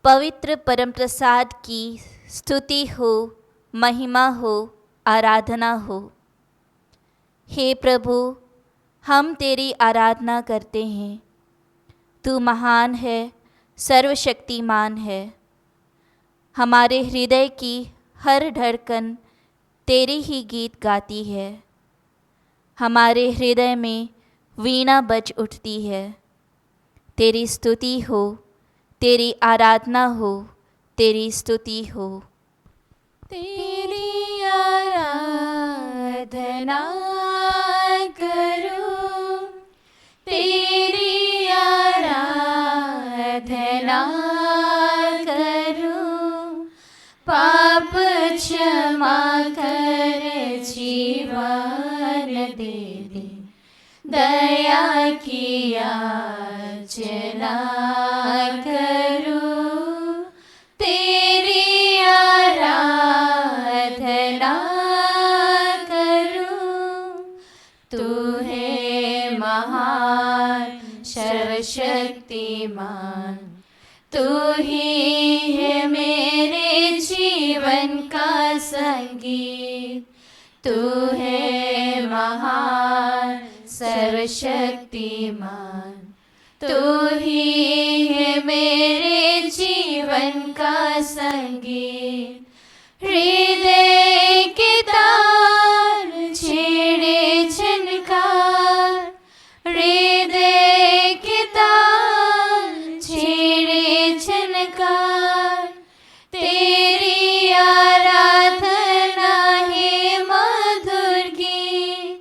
पवित्र परम प्रसाद की स्तुति हो, महिमा हो, आराधना हो। हे प्रभु, हम तेरी आराधना करते हैं। तू महान है, सर्वशक्तिमान है। हमारे हृदय की हर धड़कन तेरी ही गीत गाती है। हमारे हृदय में वीणा बज उठती है। तेरी स्तुति हो, तेरी आराधना हो, तेरी स्तुति हो। तेरी आराधना करूं, तेरी आराधना करूं, पाप क्षमा कर जीवन दे दे, दया की याचना करूं, तेरी आराधना करूं। तू है महान सर्वशक्तिमान, तू ही है मेरे जीवन का संगीत। तू है महान सर्वशक्तिमान, तू ही है मेरे जीवन का संगीत। हृदय के तार छेड़े झनकार, हृदय के तार छेड़े झनकार, तेरी आराधना है मधुर गीत।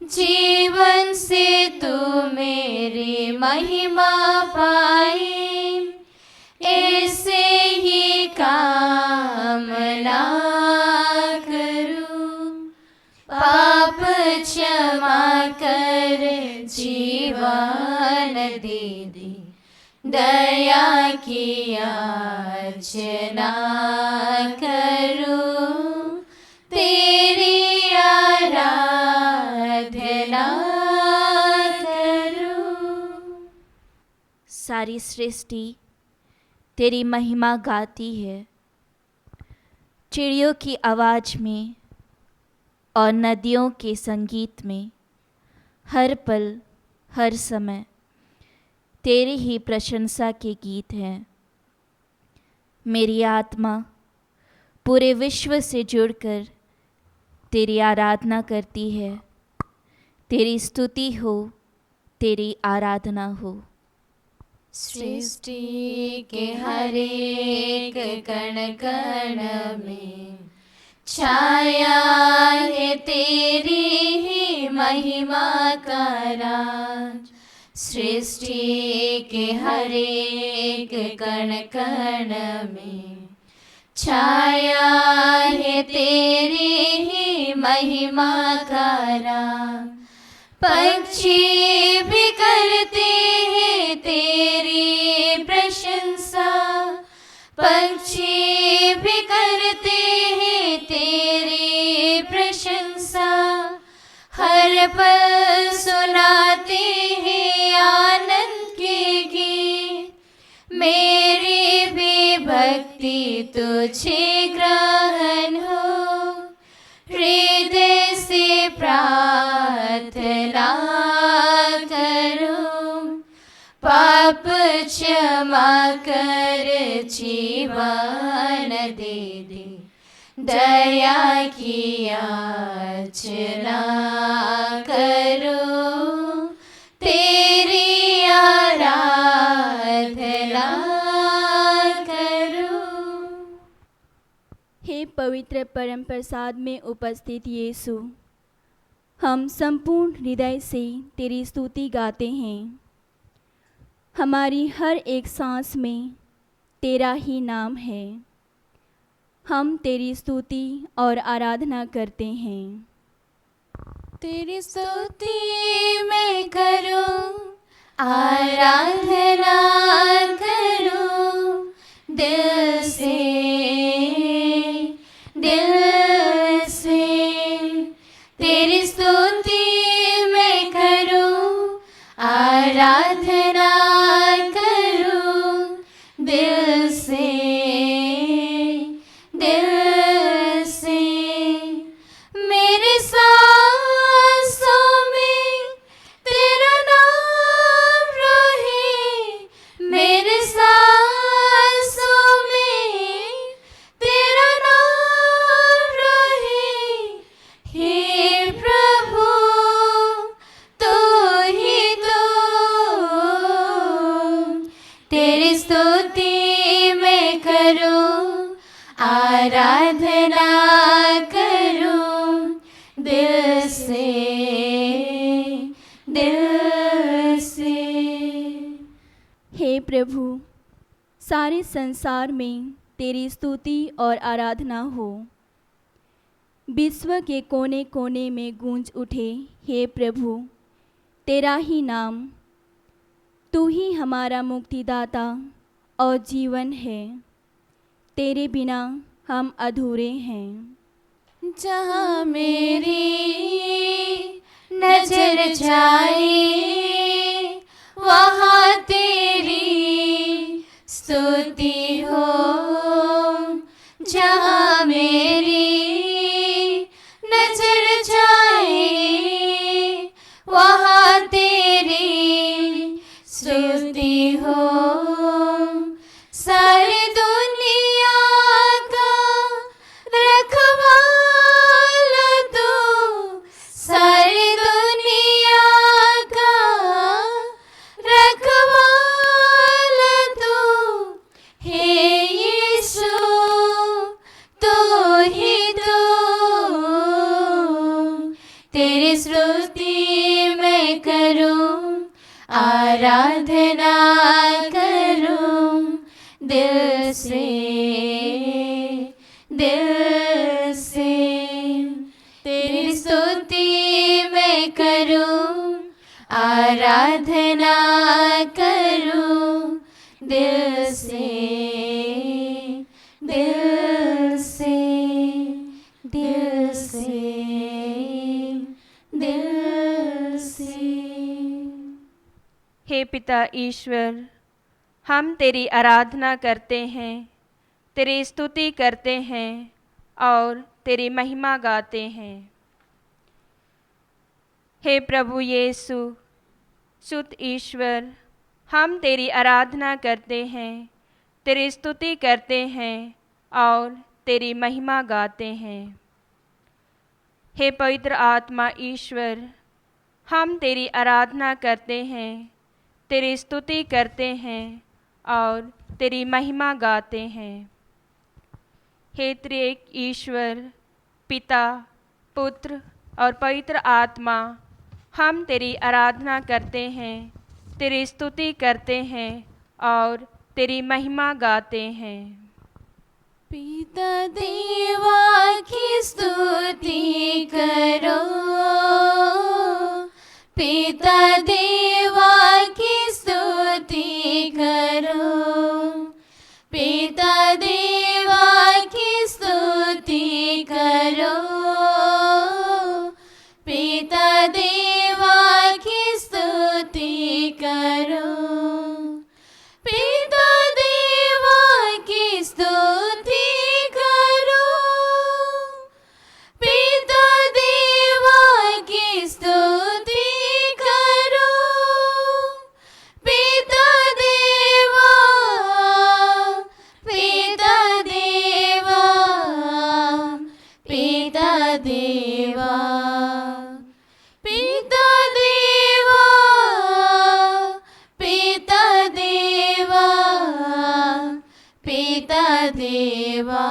जीवन से तू मेरी महिमा पाए, ऐसे ही कामना करूं। पाप क्षमा कर जीवन दे दे, दया की याचना करूं, तेरी आराधना करूं। सारी सृष्टि तेरी महिमा गाती है। चिड़ियों की आवाज़ में और नदियों के संगीत में हर पल हर समय तेरी ही प्रशंसा के गीत हैं। मेरी आत्मा पूरे विश्व से जुड़कर तेरी आराधना करती है। तेरी स्तुति हो, तेरी आराधना हो। सृष्टि के हर एक कण कण में छाया है तेरी ही महिमा का राज। सृष्टि के हर एक कण कण में छाया है तेरी ही महिमा का राज। पक्षी भी करते हैं तेरी प्रशंसा, पक्षी भी करते हैं तेरी प्रशंसा। हर पल सुनाते हैं आनंद के गीत। मेरी भी भक्ति तुझे ग्रहण हो, हृदय से प्रार्थना करूं। पाप क्षमा कर जीवन दे दे, दया की याचना करूं, तेरी आराधना करूं। हे पवित्र परम प्रसाद में उपस्थित यीशु, हम संपूर्ण हृदय से तेरी स्तुति गाते हैं। हमारी हर एक सांस में तेरा ही नाम है। हम तेरी स्तुति और आराधना करते हैं। तेरी स्तुति मैं करूं, आराधना करूं, दिल से तेरी स्तुति मैं करूं, आराधना करूं, दिल से दिल से। हे प्रभु, सारे संसार में तेरी स्तुति और आराधना हो। विश्व के कोने कोने में गूंज उठे हे प्रभु तेरा ही नाम। तू ही हमारा मुक्तिदाता और जीवन है, तेरे बिना हम अधूरे हैं। जहाँ मेरी नजर जाए वहाँ तेरी स्तुति हो। जहाँ मेरी नजर जाए वहाँ तेरी स्तुति हो। सारी दुनिया का रखवाला तू, सारी दुनिया का रखवाला तू, हे यीशु तू ही तू। तेरी स्तुति मैं करूं, आराधना करूं दिल से, दिल से। तेरी स्तुति मैं करूं, आराधना करूं दिल से, दिल से, दिल से, दिल से। हे पिता ईश्वर, हम तेरी आराधना करते हैं, तेरी स्तुति करते हैं और तेरी महिमा गाते हैं। हे प्रभु यीशु, शुद्ध ईश्वर, हम तेरी आराधना करते हैं, तेरी स्तुति करते हैं और तेरी महिमा गाते हैं। हे पवित्र आत्मा ईश्वर, हम तेरी आराधना करते हैं, तेरी स्तुति करते हैं और तेरी महिमा गाते हैं। हे त्रिएक ईश्वर, पिता, पुत्र और पवित्र आत्मा, हम तेरी आराधना करते हैं, तेरी स्तुति करते हैं और तेरी महिमा गाते हैं। पिता देवा की स्तुति करो, पिता देवा की स्तुति करो, पिता देवा की स्तुति करो, पिता देवा की स्तुति करो, पिता देवा की स्तुति करो, पिता देवा की स्तुति करो, पिता देवा, पिता देवा, पिता देवा, पिता देवा, पिता देवा, पिता देवा।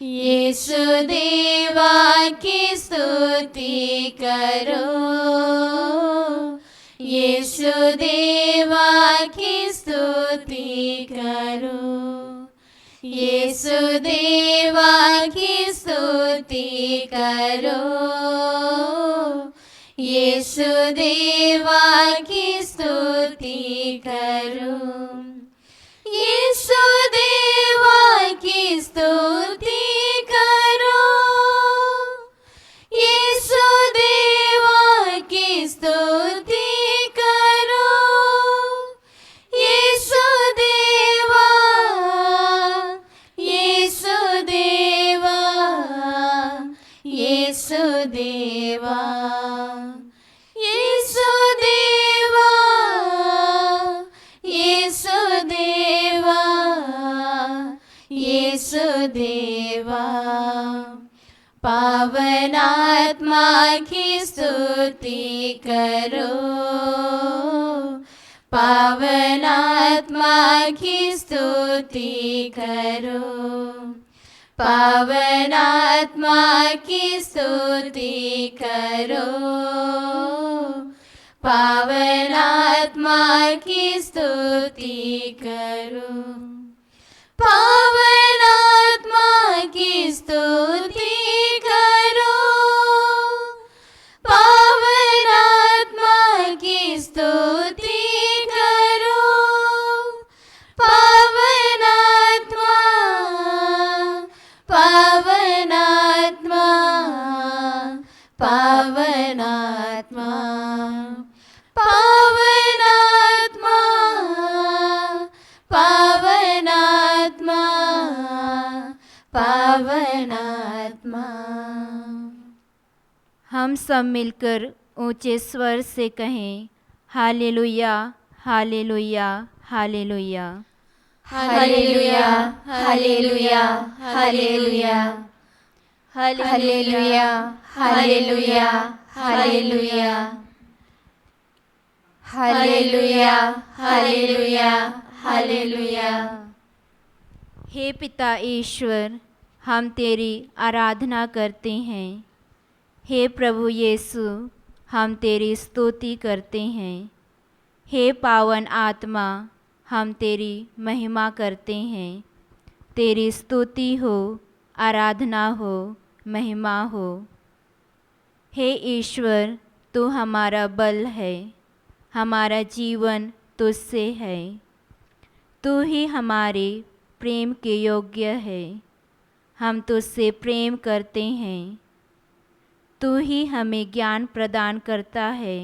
यीशु देवा की स्तुति करो, यीशु देवा की स्तुति करो, यीशु देवा की स्तुति करो, यीशु देवा की स्तुति करो, यीशु देवा की स्तुति करो, यीशु देवा की स्तुति करो, यीशु देवा, यीशु देवा, यीशु देवा, यीशु देवा, यीशु देवा, यीशु देवा। पावन आत्मा की स्तुति करो, पावन आत्मा की स्तुति करो, पावन आत्मा की स्तुति करो, पावन आत्मा की स्तुति करो, पावन आत्मा की स्तुति करो, पावन आत्मा की स्तुति करो, पावन आत्मा, पावन आत्मा, पावन आत्मा, पावन आत्मा, पावन आत्मा, पावन आत्मा। हम सब मिलकर ऊंचे स्वर से कहें, hallelujah, hallelujah, hallelujah. Hallelujah, hallelujah, hallelujah, hallelujah, hallelujah, hallelujah, hallelujah, hallelujah, hallelujah. हे पिता ईश्वर, हम तेरी आराधना करते हैं। हे प्रभु यीशु, हम तेरी स्तुति करते हैं। हे पावन आत्मा, हम तेरी महिमा करते हैं। तेरी स्तुति हो, आराधना हो, महिमा हो। हे ईश्वर, तू हमारा बल है, हमारा जीवन तुझसे है। तू ही हमारे प्रेम के योग्य है। हम तुझसे प्रेम करते हैं। तू ही हमें ज्ञान प्रदान करता है।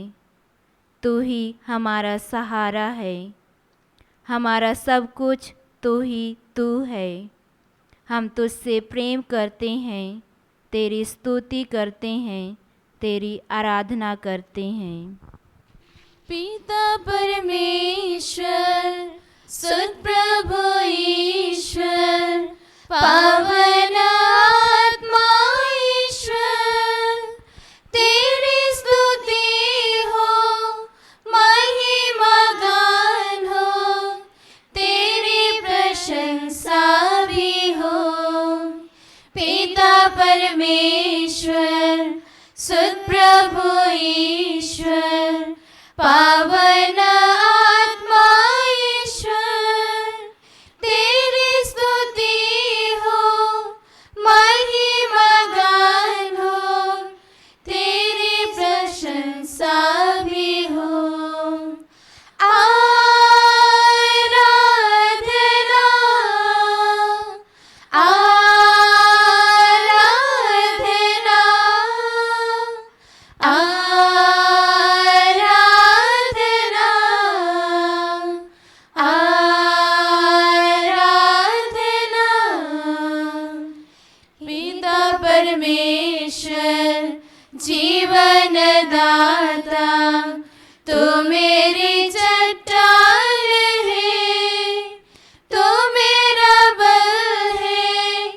तू ही हमारा सहारा है। हमारा सब कुछ तू ही तू है। हम तुझसे प्रेम करते हैं, तेरी स्तुति करते हैं, तेरी आराधना करते हैं। पिता परमेश्वर, सुत प्रभु ईश्वर, पावन आत्मा ईश्वर, तेरी स्तुति हो, महिमा गान हो, तेरी प्रशंसा भी हो। पिता परमेश्वर, सुत प्रभु ईश्वर, पावन आत्मा ईश्वर, तेरी स्तुति हो, महिमा गान हो, तेरी प्रशंसा भी हो। आराधना, आराधना, आराधना, आराधना। पिता परमेश्वर, जीवन दाता, तू मेरी चट्टान है, तू मेरा बल है,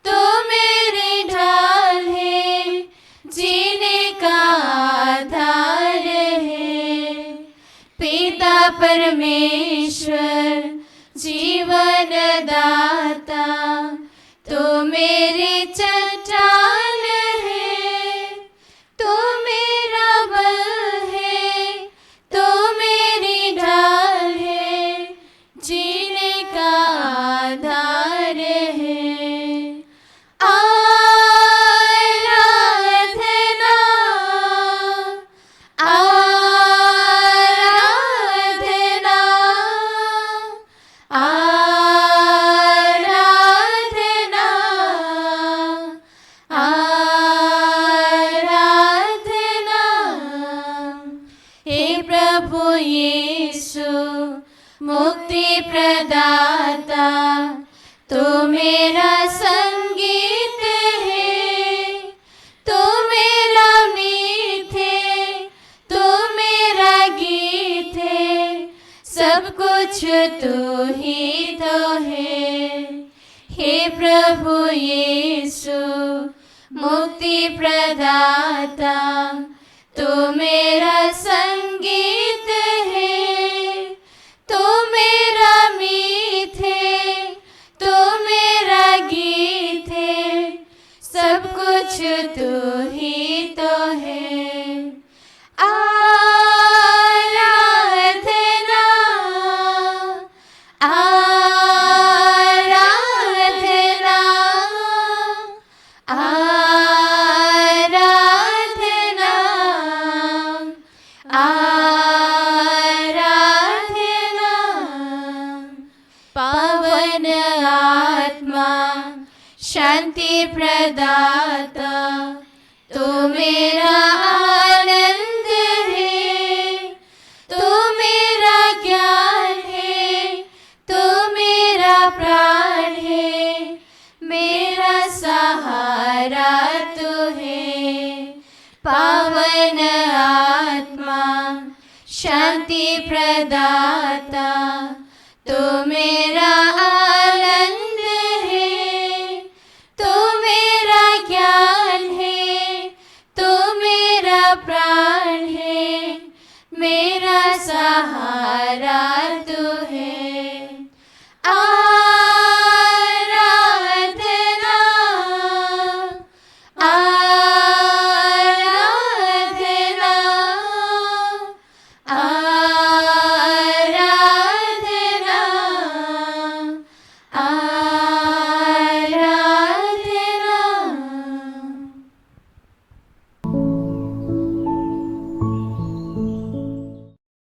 तू मेरी ढाल है, जीने का आधार है। पिता परमेश्वर, जीवन दाता, तू मेरी चट्टान है, तू मेरा बल है, तू मेरी ढाल है, जीने का आधार है। आराधना, आराधना, आराधना, आराधना। हे प्रभु यीशु, मुक्ति प्रदाता, तू मेरा संगीत है, तू मेरा मीत है, तू मेरा गीत है, सब कुछ तू ही तो है। हे प्रभु यीशु, मुक्ति प्रदाता, तू मेरा संगीत है, तू मेरा मीत है, तू मेरा गीत है, सब कुछ तू ही तो है। आराधना, आराधना। पवन आत्मा शांति प्रदाता, तू मेरा आनंद है, तू मेरा ज्ञान है, तू मेरा प्राण है, मेरा सहारा तू है। पावन आत्मा शांति प्रदाता, तू मेरा